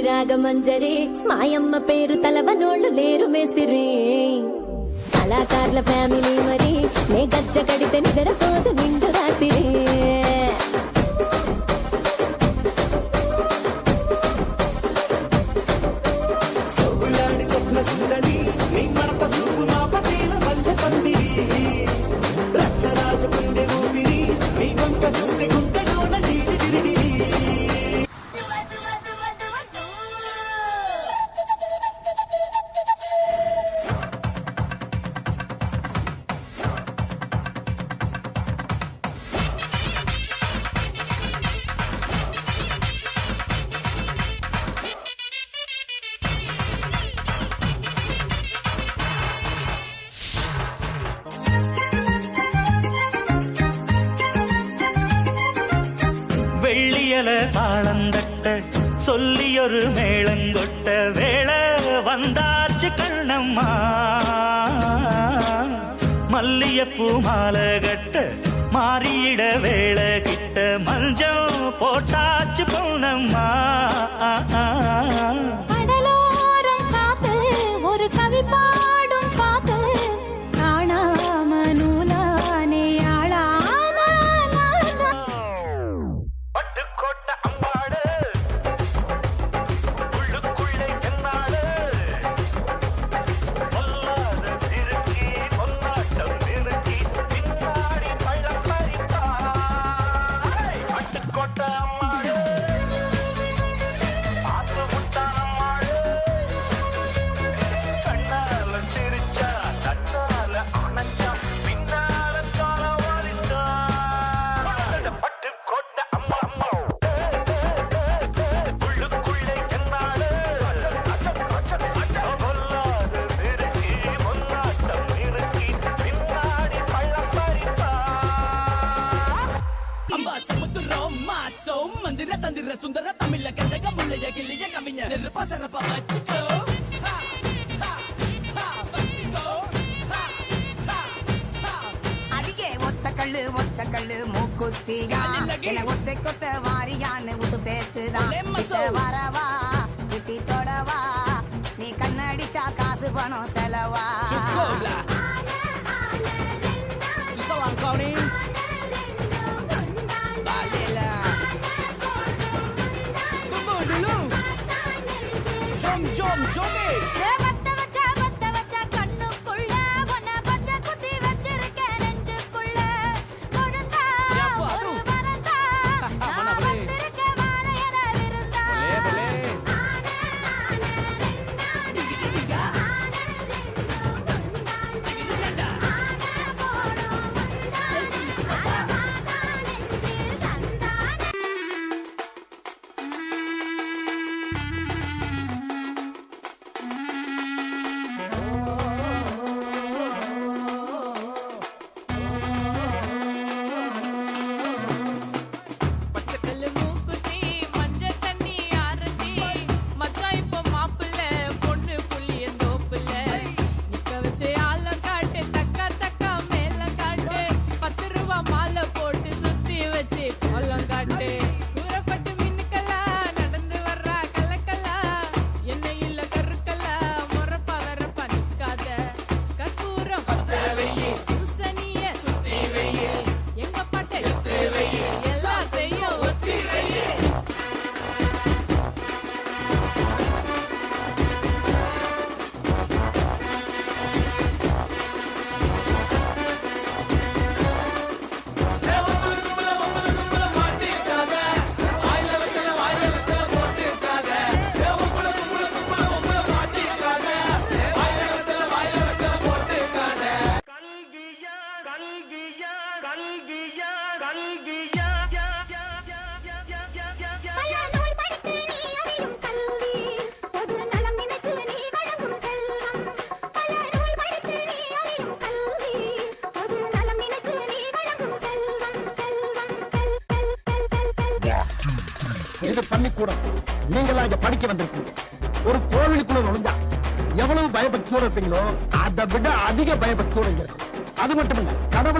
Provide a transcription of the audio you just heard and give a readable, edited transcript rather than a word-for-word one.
రాగమంజరి మాయమ్మ పేరు తలవనోళ్ళు లేరు మేస్తిరి కళాకారుల ఫ్యామిలీ మరి నే గజ్జ కడితే నిద్రపోదు నిండు రాత్రి வெள்ளியல தாளந்தட்ட சொல்லியொரு மேளங்கொட்ட வேளை வந்தாச்சு கண்ணம்மா மல்லியப்பூ மாலை கட்ட மாறியிட வேளை கிட்ட மஞ்சள் போட்டாச்சு பொன்னம்மா கடலோரம் காத்து ஒரு கவி பாடும் பாத்து காணாம நூலானே மந்திர தந்திர சுந்தர தமிழ கண்டக முள்ளைய கிளிய கவிஞர் பசரப்ப வச்சுக்கோ அடியே ஒத்த கல்லு மூக்குத்தியா ஒத்தை கொத்த வாரியான்னு உசு பேத்துதான் வரவா கிட்டி தொடவா நீ கண்ணடிச்சா காசு பணம் செலவா இது பள்ளிக்கூடம். நீங்களாம் இங்க படிக்க வந்திருக்கீங்க. ஒரு கோவிலுக்குள்ள நுழைஞ்சா எவ்வளவு பயபக்தியோட இருப்பீங்களோ அதை விட அதிக பயபக்தியோட இருக்கும். அது மட்டும் இல்ல கடவுள்